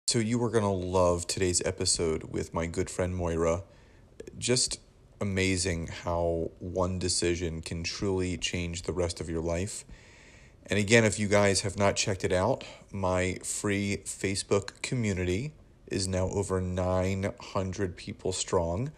So you are going to love today's episode with my good friend Moyra. Just amazing how one decision can truly change the rest of your life. And again, if you guys have not checked it out, my free Facebook community is now over 900 people strong.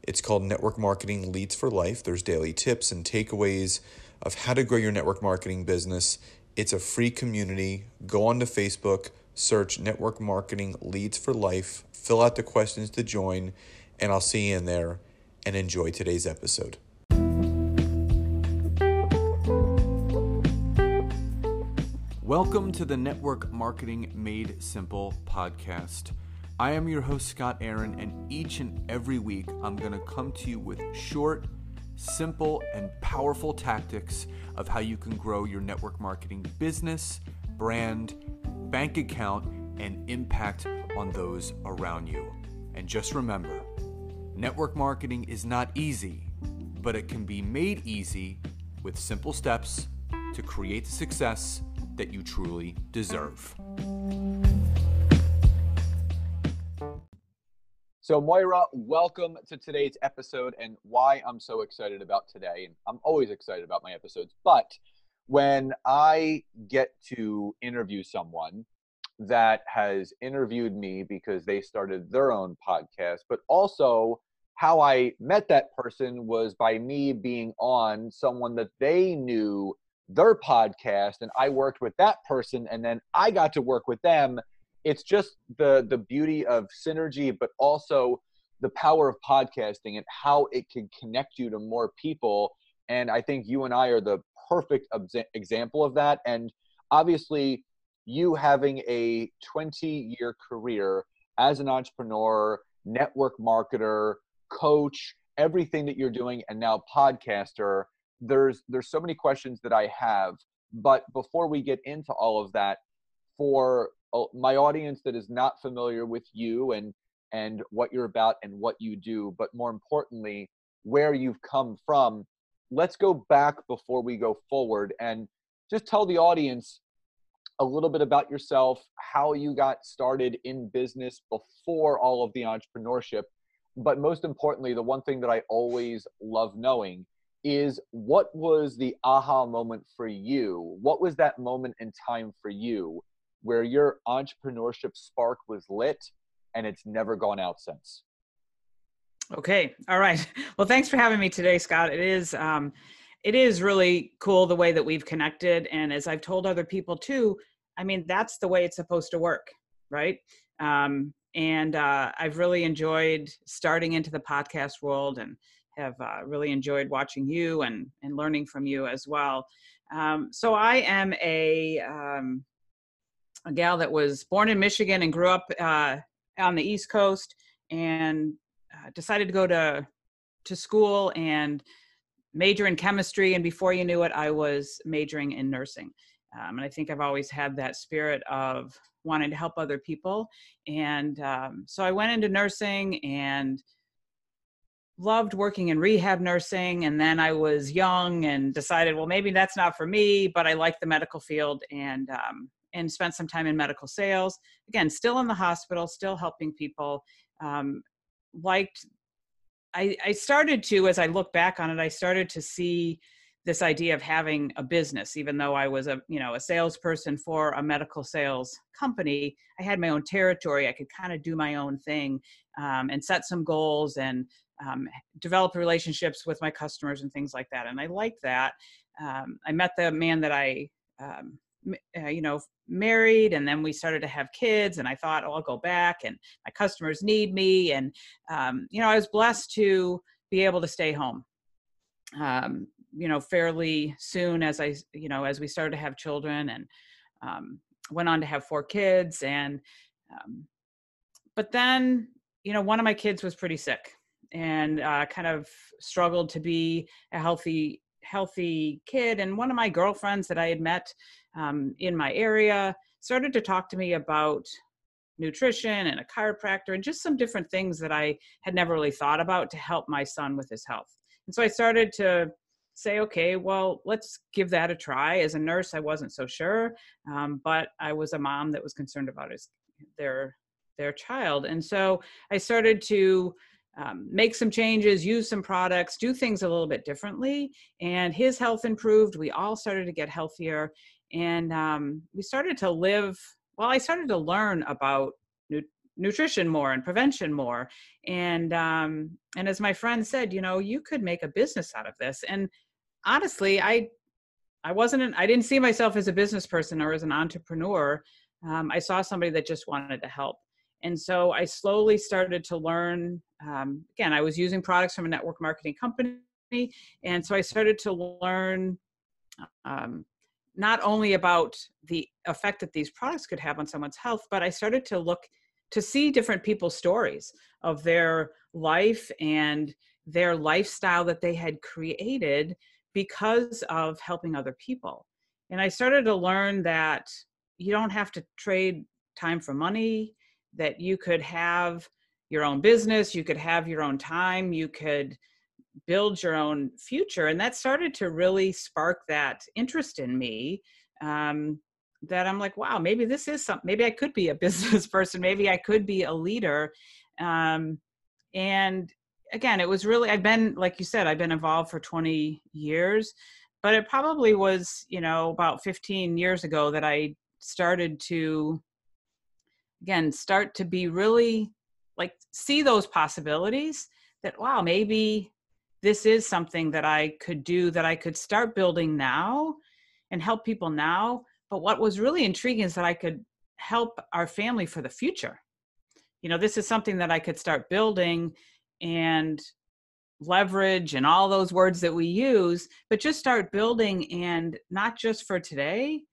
It's called Network Marketing Leads for Life. There's daily tips and takeaways of how to grow your network marketing business. It's a free community. Go onto Facebook, search Network Marketing Leads for Life, fill out the questions to join, and I'll see you in there, and enjoy today's episode. Welcome to the Network Marketing Made Simple podcast. I am your host, Scott Aaron, and each and every week I'm going to come to you with short, simple, and powerful tactics of how you can grow your network marketing business, brand, bank account, and impact on those around you. And just remember, network marketing is not easy, but it can be made easy with simple steps to create the success that you truly deserve. So Moyra, welcome to today's episode, and why I'm so excited about today. And I'm always excited about my episodes, but when I get to interview someone that has interviewed me because they started their own podcast, but also how I met that person was by me being on someone that they knew their podcast, and I worked with that person, and then I got to work with them. It's just the beauty of synergy, but also the power of podcasting and how it can connect you to more people. And I think you and I are the perfect example of that. And obviously, you having a 20-year career as an entrepreneur, network marketer, coach, everything that you're doing, and now podcaster, there's so many questions that I have. But before we get into all of that, for my audience that is not familiar with you and what you're about and what you do, but more importantly, where you've come from, let's go back before we go forward and just tell the audience a little bit about yourself, how you got started in business before all of the entrepreneurship. But most importantly, the one thing that I always love knowing is, what was the aha moment for you? What was that moment in time for you where your entrepreneurship spark was lit and it's never gone out since? Okay. All right. Well, thanks for having me today, Scott. It is really cool the way that we've connected. And as I've told other people too, I mean, that's the way it's supposed to work, right? I've really enjoyed starting into the podcast world, and have really enjoyed watching you and learning from you as well. So I am a gal that was born in Michigan and grew up on the East Coast, and decided to go to school and major in chemistry. And before you knew it, I was majoring in nursing. And I think I've always had that spirit of wanting to help other people. And so I went into nursing and loved working in rehab nursing. And then I was young and decided, well, maybe that's not for me, but I liked the medical field, and spent some time in medical sales. Again, still in the hospital, still helping people. Liked I started to, as I look back on it, I started to see this idea of having a business. Even though I was a salesperson for a medical sales company, I had my own territory. I could kind of do my own thing, and set some goals, and develop relationships with my customers and things like that. And I liked that. I met the man that I, married, and then we started to have kids, and I thought, oh, I'll go back, and my customers need me. And, I was blessed to be able to stay home, fairly soon as as we started to have children, and went on to have 4 kids. And, but then, one of my kids was pretty sick, and kind of struggled to be a healthy kid. And one of my girlfriends that I had met in my area started to talk to me about nutrition and a chiropractor and just some different things that I had never really thought about to help my son with his health. And so I started to say, okay, well, let's give that a try. As a nurse, I wasn't so sure, but I was a mom that was concerned about their their child. And so I started to make some changes, use some products, do things a little bit differently. And his health improved. We all started to get healthier. And we started to live, well, I started to learn about nutrition more and prevention more. And as my friend said, you could make a business out of this. And honestly, I didn't see myself as a business person or as an entrepreneur. I saw somebody that just wanted to help. And so I slowly started to learn, again, I was using products from a network marketing company. And so I started to learn not only about the effect that these products could have on someone's health, but I started to look to see different people's stories of their life and their lifestyle that they had created because of helping other people. And I started to learn that you don't have to trade time for money, that you could have your own business, you could have your own time, you could build your own future. And that started to really spark that interest in me, that I'm like, wow, maybe this is something, maybe I could be a business person, maybe I could be a leader. And again, it was really, like you said, I've been involved for 20 years, but it probably was, about 15 years ago that I started to, again, start to be really like, see those possibilities that, wow, maybe this is something that I could do, that I could start building now and help people now. But what was really intriguing is that I could help our family for the future. This is something that I could start building and leverage and all those words that we use, but just start building, and not just for today,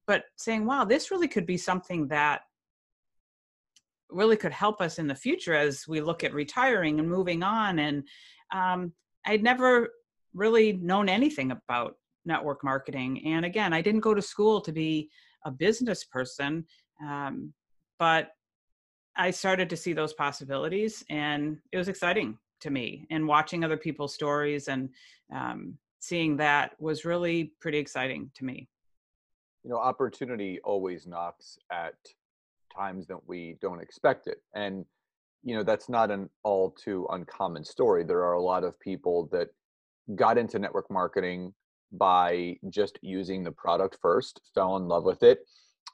but saying, wow, this really could be something that really could help us in the future as we look at retiring and moving on. And I'd never really known anything about network marketing. And again, I didn't go to school to be a business person, but I started to see those possibilities, and it was exciting to me. And watching other people's stories and seeing that was really pretty exciting to me. Opportunity always knocks at times that we don't expect it. And, that's not an all too uncommon story. There are a lot of people that got into network marketing by just using the product first, fell in love with it,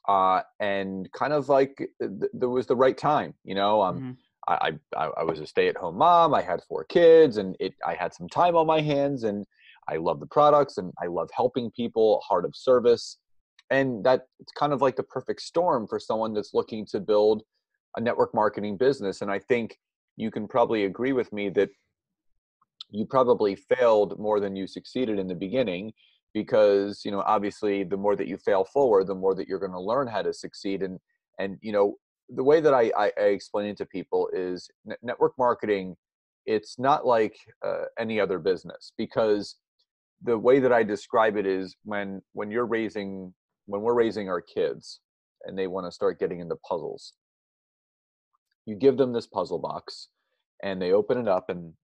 and kind of like there was the right time. Mm-hmm. I was a stay-at-home mom. I had 4 kids, and I had some time on my hands, and I love the products, and I love helping people, heart of service. And that it's kind of like the perfect storm for someone that's looking to build a network marketing business. And I think you can probably agree with me that you probably failed more than you succeeded in the beginning, because, obviously the more that you fail forward, the more that you're going to learn how to succeed. And the way that I explain it to people is network marketing, it's not like any other business, because the way that I describe it is when we're raising our kids and they want to start getting into puzzles, you give them this puzzle box and they open it up, and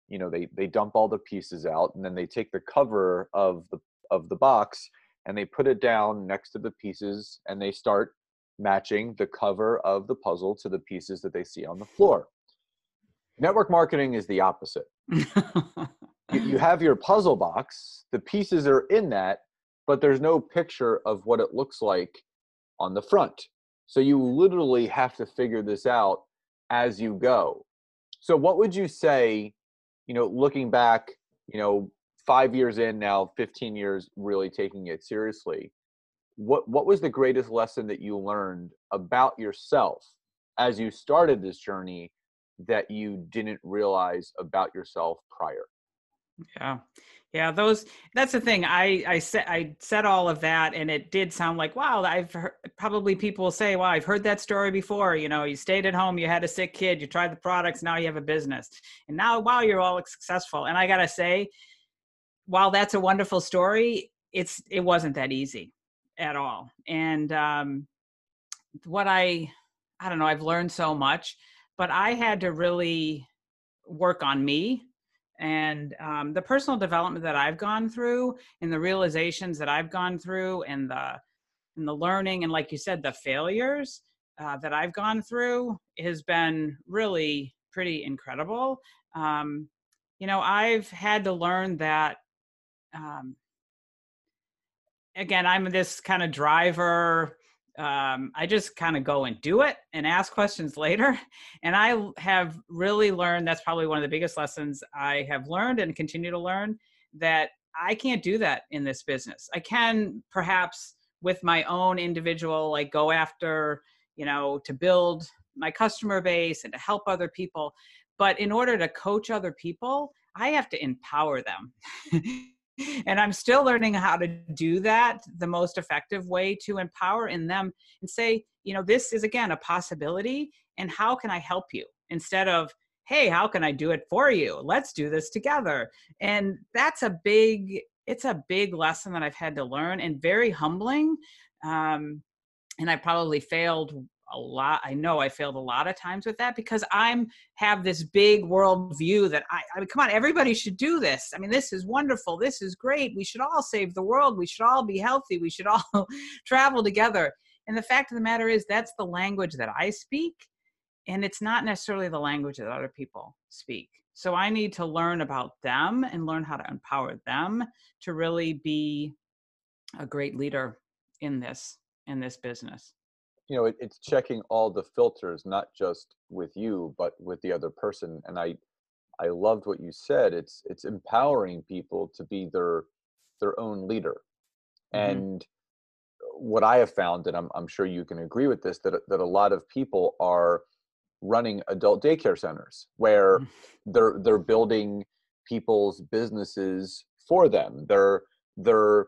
they dump all the pieces out, and then they take the cover of the box and they put it down next to the pieces, and they start matching the cover of the puzzle to the pieces that they see on the floor. Network marketing is the opposite. You have your puzzle box, the pieces are in that, but there's no picture of what it looks like on the front. So you literally have to figure this out as you go. So what would you say, looking back, 5 years in now, 15 years really taking it seriously, what was the greatest lesson that you learned about yourself as you started this journey that you didn't realize about yourself prior? Yeah. That's the thing. I said all of that, and it did sound like, wow, I've heard, probably people will say, wow, I've heard that story before. You stayed at home, you had a sick kid, you tried the products, now you have a business, and now, wow, you're all successful. And I got to say, while that's a wonderful story, it wasn't that easy at all. And what I don't know, I've learned so much, but I had to really work on me. And the personal development that I've gone through, and the realizations that I've gone through, and the learning, and like you said, the failures, that I've gone through has been really pretty incredible. I've had to learn that, um, again, I'm this kind of driver. I just kind of go and do it and ask questions later. And I have really learned, that's probably one of the biggest lessons I have learned and continue to learn, that I can't do that in this business. I can perhaps with my own individual, like go after, to build my customer base and to help other people. But in order to coach other people, I have to empower them. And I'm still learning how to do that the most effective way to empower in them and say, this is again a possibility, and how can I help you? Instead of, hey, how can I do it for you? Let's do this together. And it's a big lesson that I've had to learn, and very humbling. And I probably failed a lot. I know I failed a lot of times with that, because have this big world view that I mean, come on, everybody should do this. I mean, this is wonderful. This is great. We should all save the world. We should all be healthy. We should all travel together. And the fact of the matter is, that's the language that I speak, and it's not necessarily the language that other people speak. So I need to learn about them and learn how to empower them to really be a great leader in this business. It's checking all the filters, not just with you, but with the other person. And I loved what you said. It's empowering people to be their own leader. Mm-hmm. And what I have found, and I'm sure you can agree with this, that a lot of people are running adult daycare centers where they're building people's businesses for them. They're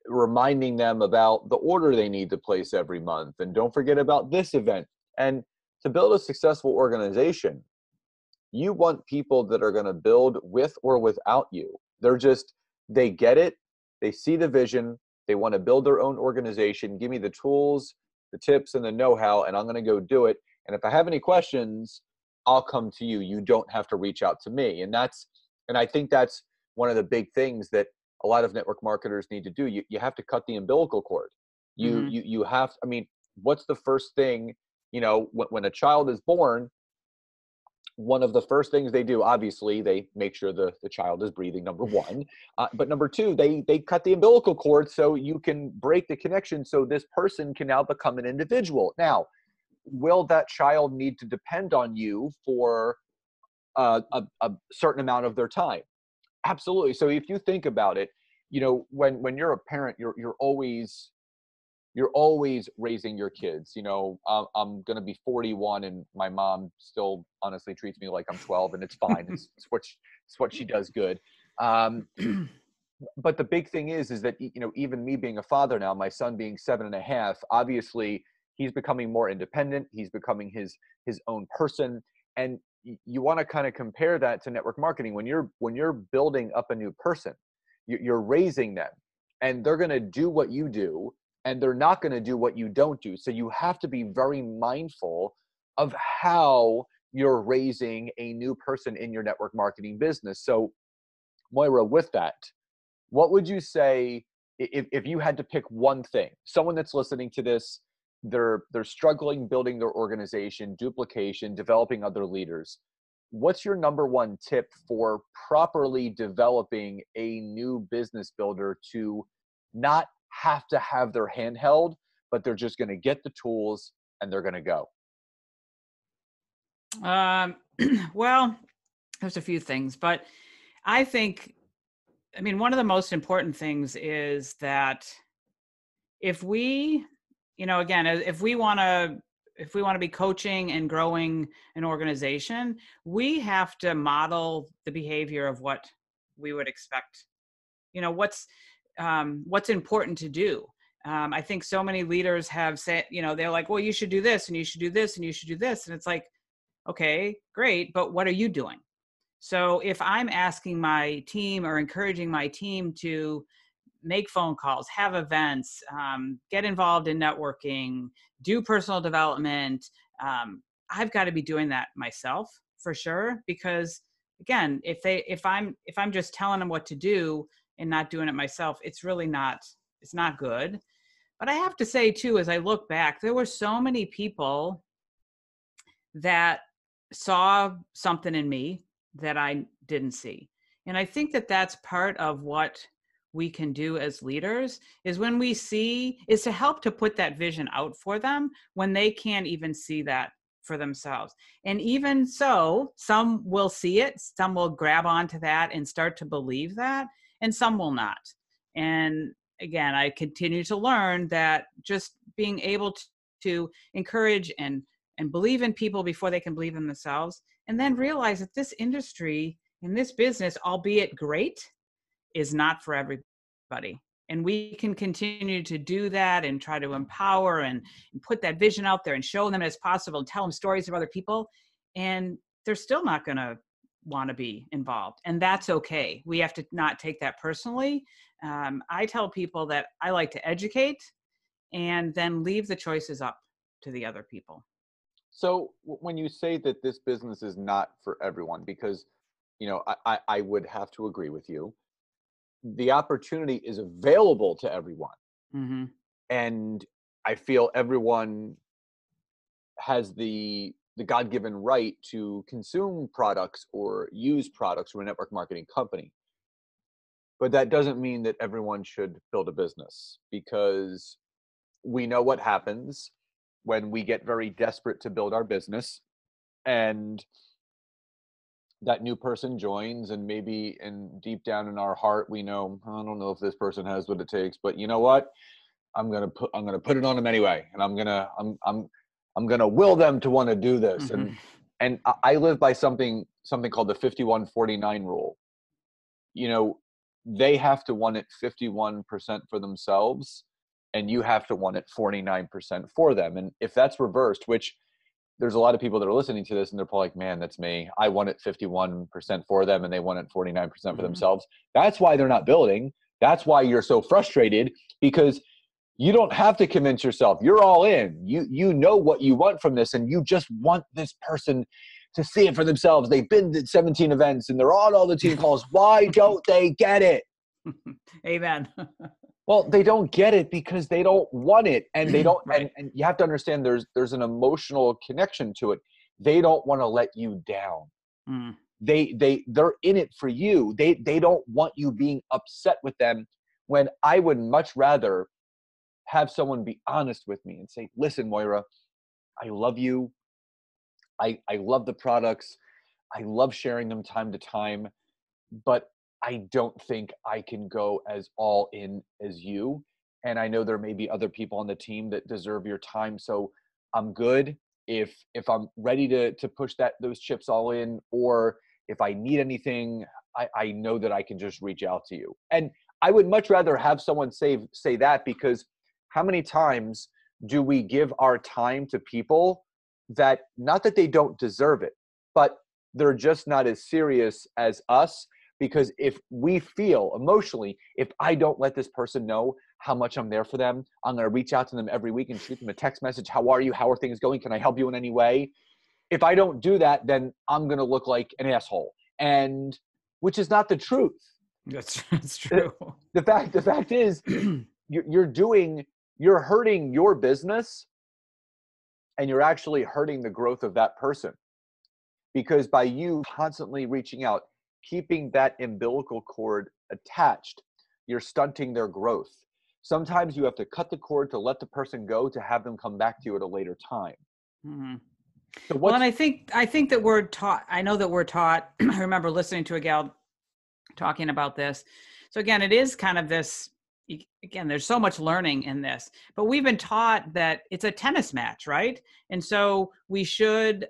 reminding them about the order they need to place every month, and don't forget about this event. And to build a successful organization, you want people that are going to build with or without you. They get it, they see the vision, they want to build their own organization. Give me the tools, the tips, and the know-how, and I'm going to go do it. And if I have any questions, I'll come to you. You don't have to reach out to me. And I think that's one of the big things that a lot of network marketers need to do. You have to cut the umbilical cord. You have, I mean, what's the first thing, when a child is born, one of the first things they do, obviously, they make sure the child is breathing, number one. But number two, they cut the umbilical cord so you can break the connection, so this person can now become an individual. Now, will that child need to depend on you for a certain amount of their time? Absolutely. So if you think about it, when you're a parent, you're always raising your kids. I'm going to be 41, and my mom still honestly treats me like I'm 12, and it's fine. It's what she does good. But the big thing is that, even me being a father now, my son being 7.5, obviously he's becoming more independent. He's becoming his own person. And you want to kind of compare that to network marketing. When you're building up a new person, you're raising them, and they're going to do what you do, and they're not going to do what you don't do. So you have to be very mindful of how you're raising a new person in your network marketing business. So Moyra, with that, what would you say if you had to pick one thing? Someone that's listening to this, they're struggling building their organization, duplication, developing other leaders. What's your number one tip for properly developing a new business builder to not have to have their hand held, but they're just going to get the tools and they're going to go? Well, there's a few things, but I think, one of the most important things is that if we, again, if we want to be coaching and growing an organization, we have to model the behavior of what we would expect. What's important to do. I think so many leaders have said, they're like, well, you should do this, and you should do this, and you should do this. And it's like, okay, great, but what are you doing? So if I'm asking my team or encouraging my team to make phone calls, have events, get involved in networking, do personal development, I've got to be doing that myself for sure. Because again, if I'm just telling them what to do and not doing it myself, it's not good. But I have to say too, as I look back, there were so many people that saw something in me that I didn't see. And I think that that's part of what we can do as leaders is when we see is to help to put that vision out for them when they can't even see that for themselves. And even so, some will see it, some will grab onto that and start to believe that, and some will not. And again, I continue to learn that just being able to encourage and believe in people before they can believe in themselves, and then realize that this industry and this business, albeit great, is not for everybody. And we can continue to do that and try to empower and put that vision out there and show them it's possible and tell them stories of other people. And they're still not going to want to be involved. And that's okay. We have to not take that personally. I tell people that I like to educate and then leave the choices up to the other people. So when you say that this business is not for everyone, because, I would have to agree with you, the opportunity is available to everyone. Mm-hmm. And I feel everyone has the God-given right to consume products or use products from a network marketing company. But that doesn't mean that everyone should build a business, because we know what happens when we get very desperate to build our business and that new person joins, and maybe deep down in our heart we know, I don't know if this person has what it takes, but you know what, I'm gonna put it on them anyway, and I'm gonna will them to want to do this. Mm-hmm. And I live by something called the 51-49 rule. They have to want it 51% for themselves, and you have to want it 49% for them. And if that's reversed, which there's a lot of people that are listening to this and they're probably like, man, that's me. I want it 51% for them and they want it 49% for themselves. That's why they're not building. That's why you're so frustrated, because you don't have to convince yourself. You're all in. You know what you want from this, and you just want this person to see it for themselves. They've been to 17 events and they're on all the team calls. Why don't they get it? Amen. Well, they don't get it because they don't want it, and they don't. Right. And you have to understand there's an emotional connection to it. They don't want to let you down. Mm. They're in it for you. They don't want you being upset with them. When I would much rather have someone be honest with me and say, listen, Moyra, I love you. I love the products. I love sharing them time to time, but I don't think I can go as all in as you. And I know there may be other people on the team that deserve your time. So I'm good if I'm ready to push those chips all in, or if I need anything, I know that I can just reach out to you. And I would much rather have someone say that, because how many times do we give our time to people that, not that they don't deserve it, but they're just not as serious as us? Because if we feel emotionally, if I don't let this person know how much I'm there for them, I'm going to reach out to them every week and shoot them a text message. How are you? How are things going? Can I help you in any way? If I don't do that, then I'm going to look like an asshole, and which is not the truth. That's true. The fact is, you're hurting your business, and you're actually hurting the growth of that person, because by you constantly reaching out, keeping that umbilical cord attached, you're stunting their growth. Sometimes you have to cut the cord to let the person go, to have them come back to you at a later time. Mm-hmm. So well, and I think that we're taught, I know that we're taught, I remember listening to a gal talking about this. So again, it is kind of this, again, there's so much learning in this, but we've been taught that it's a tennis match, right? And so we should,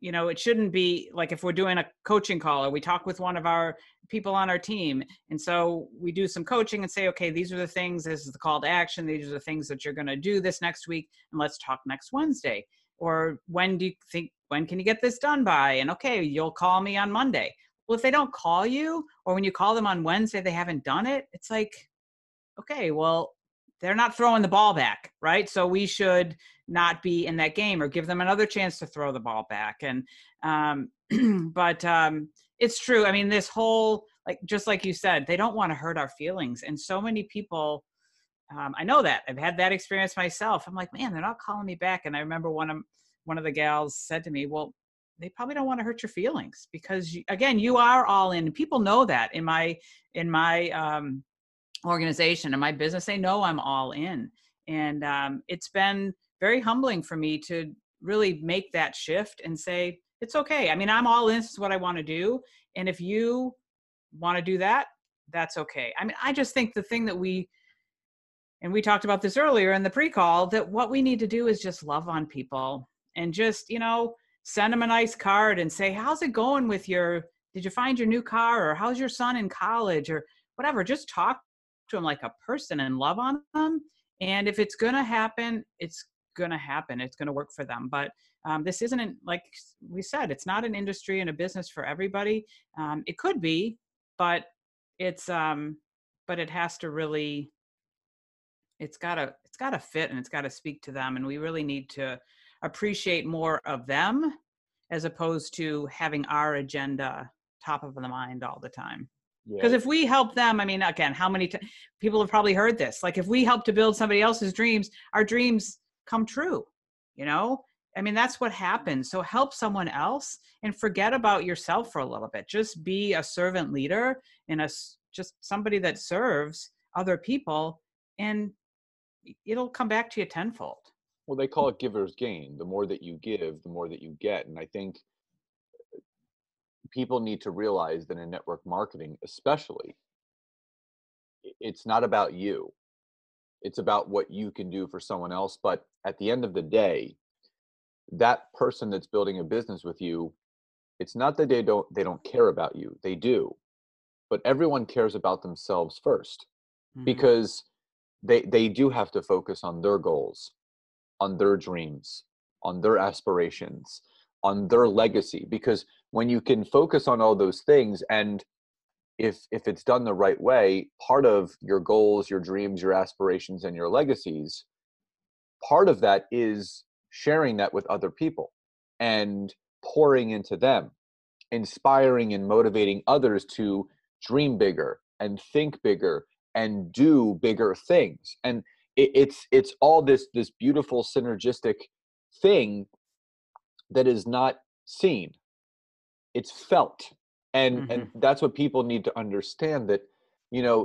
it shouldn't be like if we're doing a coaching call or we talk with one of our people on our team. And so we do some coaching and say, okay, these are the things, this is the call to action. These are the things that you're going to do this next week. And let's talk next Wednesday. Or when can you get this done by? And okay, you'll call me on Monday. Well, if they don't call you, or when you call them on Wednesday, they haven't done it. It's like, okay, well, they're not throwing the ball back, right? So we should not be in that game, or give them another chance to throw the ball back. And, but it's true. I mean, this whole, just like you said, they don't want to hurt our feelings. And so many people, I know that I've had that experience myself. I'm like, man, they're not calling me back. And I remember one of the gals said to me, well, they probably don't want to hurt your feelings because again, you are all in. People know that in my organization, in my business, they know I'm all in. And it's been very humbling for me to really make that shift and say, it's okay. I mean, I'm all in. This is what I want to do. And if you want to do that, that's okay. I mean, I just think the thing that we talked about this earlier in the pre-call, that what we need to do is just love on people and just, send them a nice card and say, how's it going with did you find your new car, or how's your son in college, or whatever. Just talk to them like a person and love on them. And if it's going to happen, it's going to happen. It's going to work for them. But this isn't, like we said, it's not an industry and a business for everybody. It could be, but it has to really, it's gotta fit, and it's gotta speak to them. And we really need to appreciate more of them as opposed to having our agenda top of the mind all the time. Because if we help them, I mean, again, how many people have probably heard this? Like, if we help to build somebody else's dreams, our dreams come true, I mean, that's what happens. So help someone else and forget about yourself for a little bit. Just be a servant leader and just somebody that serves other people, and it'll come back to you tenfold. Well, they call it giver's gain. The more that you give, the more that you get. And I think people need to realize that in network marketing, especially, it's not about you. It's about what you can do for someone else. But at the end of the day, that person that's building a business with you, it's not that they don't care about you. They do. But everyone cares about themselves first, because they do have to focus on their goals, on their dreams, on their aspirations, on their legacy. Because when you can focus on all those things, and if it's done the right way, part of your goals, your dreams, your aspirations, and your legacies, part of that is sharing that with other people and pouring into them, inspiring and motivating others to dream bigger and think bigger and do bigger things. And it's all this beautiful synergistic thing that is not seen. It's felt. And that's what people need to understand, that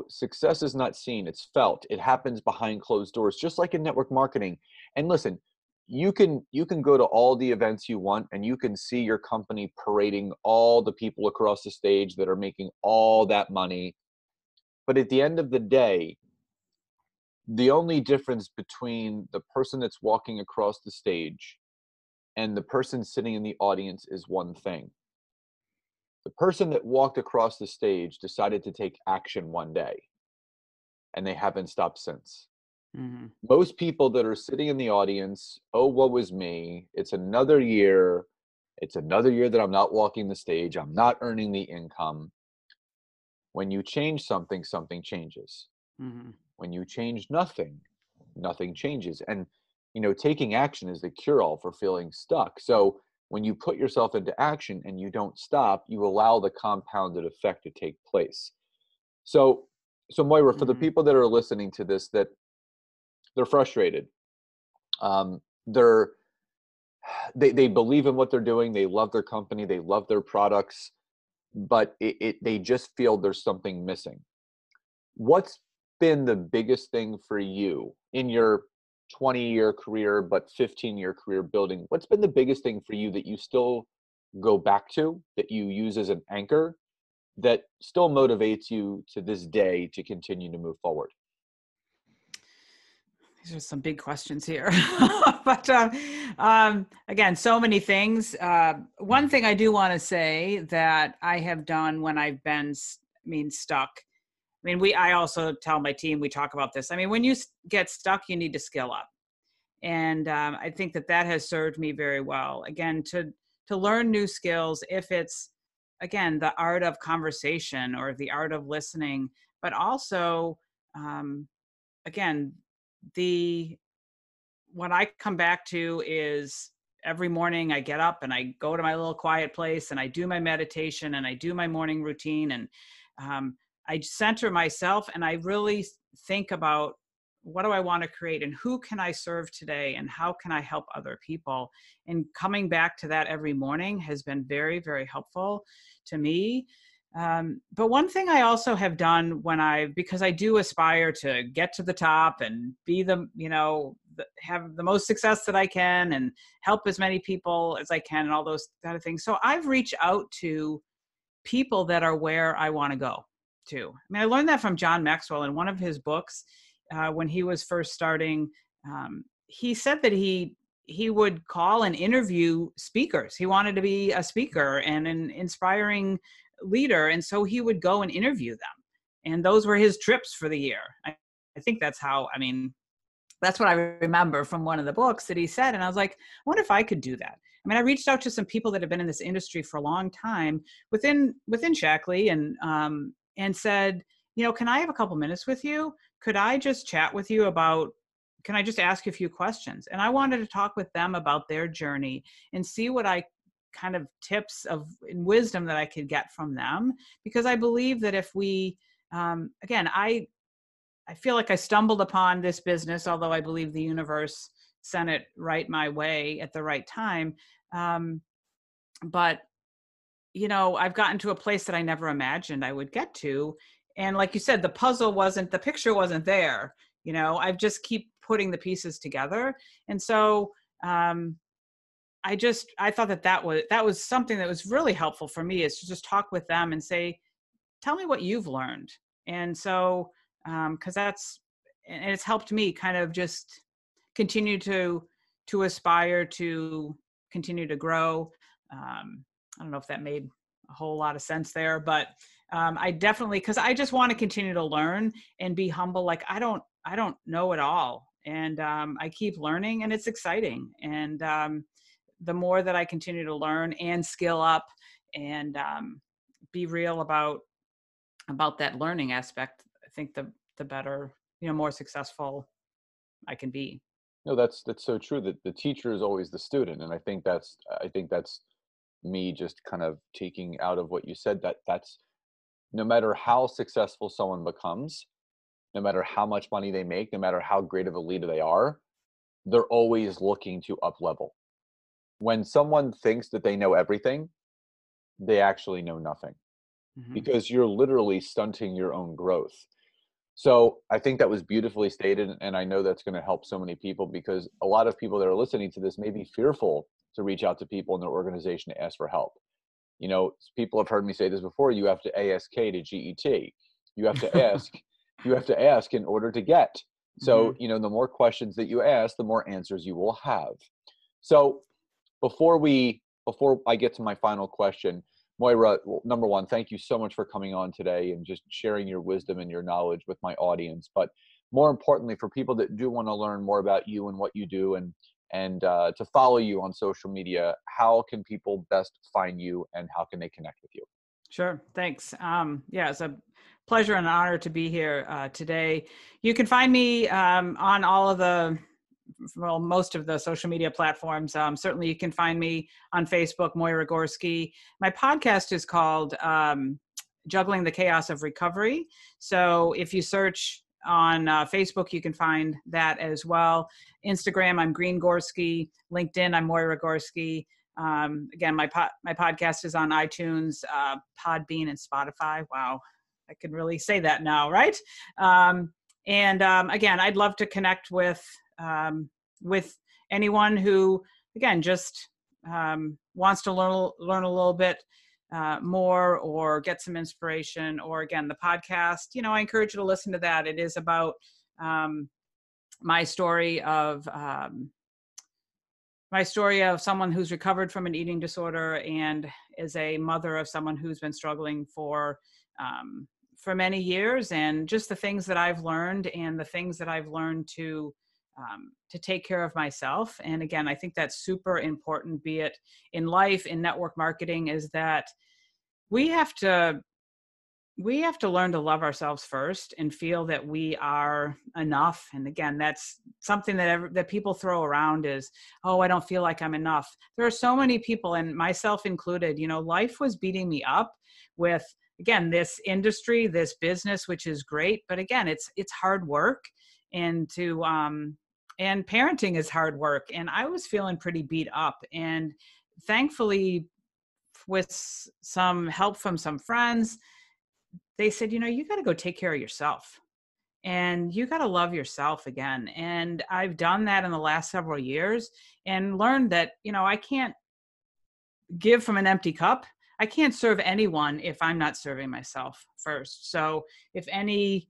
success is not seen, it's felt. It happens behind closed doors, just like in network marketing. And listen, you can go to all the events you want, and you can see your company parading all the people across the stage that are making all that money. But at the end of the day, the only difference between the person that's walking across the stage and the person sitting in the audience is one thing. The person that walked across the stage decided to take action one day, and they haven't stopped since. Most people that are sitting in the audience, oh, woe is me. It's another year. It's another year that I'm not walking the stage. I'm not earning the income. When you change something, something changes. When you change nothing, nothing changes. And, taking action is the cure-all for feeling stuck. So when you put yourself into action and you don't stop, you allow the compounded effect to take place. So Moyra, for the people that are listening to this, that they're frustrated, they believe in what they're doing, they love their company, they love their products, but they just feel there's something missing. What's been the biggest thing for you in your 20-year career, but 15-year career building? What's been the biggest thing for you that you still go back to, that you use as an anchor, that still motivates you to this day to continue to move forward? These are some big questions here, but again, so many things. One thing I do want to say that I have done when I've been, stuck. I also tell my team, we talk about this. When you get stuck, you need to skill up. And I think that has served me very well. Again, to learn new skills, if it's, again, the art of conversation or the art of listening, but also, again, what I come back to is every morning I get up and I go to my little quiet place and I do my meditation and I do my morning routine, and I center myself and I really think about what do I want to create, and who can I serve today, and how can I help other people? And coming back to that every morning has been very, very helpful to me. But one thing I also have done because I do aspire to get to the top and be have the most success that I can and help as many people as I can and all those kind of things. So I've reached out to people that are where I want to go to. I mean, I learned that from John Maxwell in one of his books when he was first starting. He said that he would call and interview speakers. He wanted to be a speaker and an inspiring leader. And so he would go and interview them. And those were his trips for the year. I think that's that's what I remember from one of the books that he said. And I was like, I wonder if I could do that. I mean, I reached out to some people that have been in this industry for a long time within Shackley and said, can I have a couple minutes with you? Could I just chat with you can I just ask you a few questions? And I wanted to talk with them about their journey and see what kind of tips and wisdom that I could get from them. Because I believe that if we, again, I feel like I stumbled upon this business, although I believe the universe sent it right my way at the right time. But, I've gotten to a place that I never imagined I would get to. And like you said, the picture wasn't there. I've just keep putting the pieces together. And so, I thought that was something that was really helpful for me, is to just talk with them and say, tell me what you've learned. And so, cause it's helped me kind of just continue to aspire to continue to grow. I don't know if that made a whole lot of sense there, but I definitely, cause I just want to continue to learn and be humble. Like I don't know it all. And I keep learning, and it's exciting. And the more that I continue to learn and skill up and be real about that learning aspect, I think the better, more successful I can be. No, that's so true, that the teacher is always the student. And I think that's me just kind of taking out of what you said, that's no matter how successful someone becomes, no matter how much money they make, no matter how great of a leader they are, they're always looking to up level. When someone thinks that they know everything, they actually know nothing, because you're literally stunting your own growth. So I think that was beautifully stated. And I know that's going to help so many people, because a lot of people that are listening to this may be fearful to reach out to people in their organization to ask for help. People have heard me say this before: you have to ASK to GET. You have to ask, in order to get. So, the more questions that you ask, the more answers you will have. So before I get to my final question, Moyra, number one, thank you so much for coming on today and just sharing your wisdom and your knowledge with my audience. But more importantly, for people that do want to learn more about you and what you do, and to follow you on social media, how can people best find you, and how can they connect with you? Sure. Thanks. It's a pleasure and honor to be here today. You can find me on all of most of the social media platforms. Certainly you can find me on Facebook, Moyra Gorski. My podcast is called Juggling the Chaos of Recovery. So if you search on Facebook, you can find that as well. Instagram, I'm Green Gorski. LinkedIn, I'm Moyra Gorski. Again, my podcast is on iTunes, Podbean, and Spotify. Wow, I can really say that now, right? Again, I'd love to connect with anyone who, again, just wants to learn a little bit more, or get some inspiration, or again, the podcast. I encourage you to listen to that. It is about my story of someone who's recovered from an eating disorder and is a mother of someone who's been struggling for many years, and just the things that I've learned, and the things that I've learned to take care of myself. And again, I think that's super important, be it in life, in network marketing, is that we have to learn to love ourselves first and feel that we are enough. And again, that's something that people throw around is, oh, I don't feel like I'm enough. There are so many people, and myself included, life was beating me up with, again, this industry, this business, which is great. But again, it's hard work. and and parenting is hard work. And I was feeling pretty beat up. And thankfully, with some help from some friends, they said, you got to go take care of yourself and you got to love yourself again. And I've done that in the last several years and learned that, I can't give from an empty cup. I can't serve anyone if I'm not serving myself first. So if any,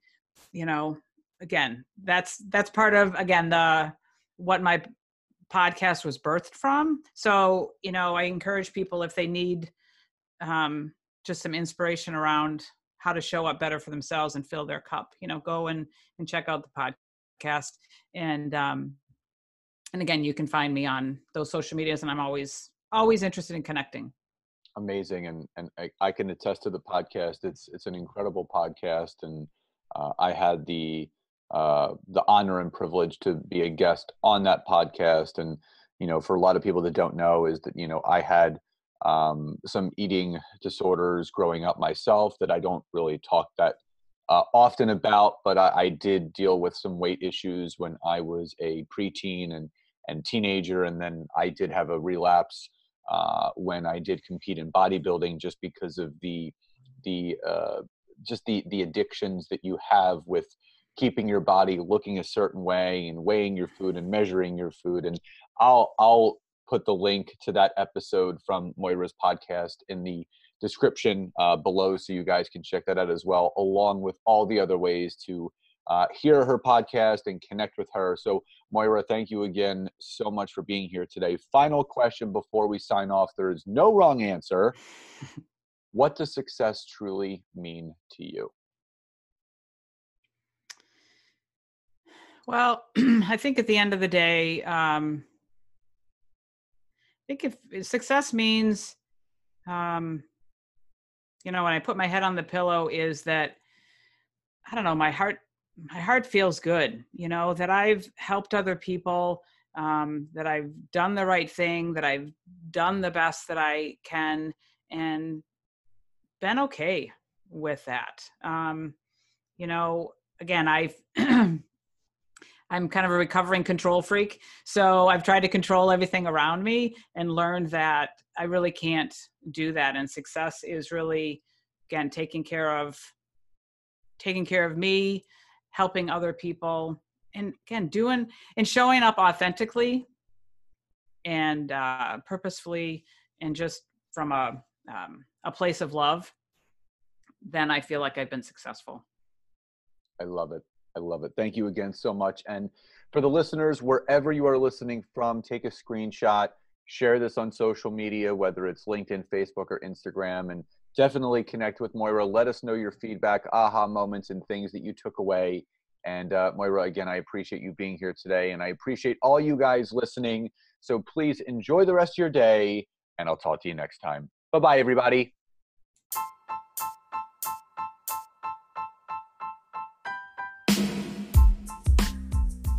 again, that's part of, again, what my podcast was birthed from. So, I encourage people, if they need just some inspiration around how to show up better for themselves and fill their cup, go and check out the podcast. And again, you can find me on those social medias, and I'm always interested in connecting. Amazing. And I can attest to the podcast. It's an incredible podcast. And I had the honor and privilege to be a guest on that podcast. And, for a lot of people that don't know, is that, I had some eating disorders growing up myself that I don't really talk that often about, but I did deal with some weight issues when I was a preteen and teenager. And then I did have a relapse when I did compete in bodybuilding, just because of the addictions that you have with keeping your body looking a certain way and weighing your food and measuring your food. And I'll put the link to that episode from Moyra's podcast in the description below, so you guys can check that out as well, along with all the other ways to hear her podcast and connect with her. So Moyra, thank you again so much for being here today. Final question before we sign off. There is no wrong answer. What does success truly mean to you? Well, I think at the end of the day, I think if success means, when I put my head on the pillow, is that, I don't know, my heart feels good, that I've helped other people, that I've done the right thing, that I've done the best that I can, and been okay with that. Again, I'm kind of a recovering control freak. So I've tried to control everything around me and learned that I really can't do that. And success is really, again, taking care of me, helping other people, and again, doing and showing up authentically and purposefully, and just from a place of love. Then I feel like I've been successful. I love it. I love it. Thank you again so much. And for the listeners, wherever you are listening from, take a screenshot, share this on social media, whether it's LinkedIn, Facebook, or Instagram, and definitely connect with Moyra. Let us know your feedback, aha moments, and things that you took away. And Moyra, again, I appreciate you being here today, and I appreciate all you guys listening. So please enjoy the rest of your day, and I'll talk to you next time. Bye-bye, everybody.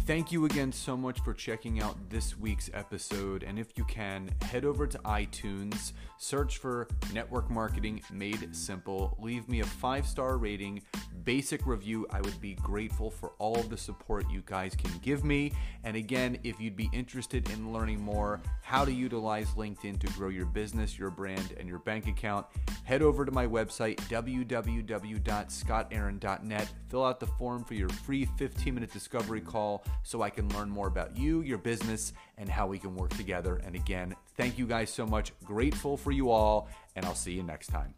Thank you again so much for checking out this week's episode. And if you can, head over to iTunes, search for Network Marketing Made Simple, leave me a 5-star rating, basic review. I would be grateful for all of the support you guys can give me. And again, if you'd be interested in learning more how to utilize LinkedIn to grow your business, your brand, and your bank account, head over to my website, www.scottaaron.net. Fill out the form for your free 15-minute discovery call so I can learn more about you, your business, and how we can work together. And again, thank you guys so much. Grateful for you all, and I'll see you next time.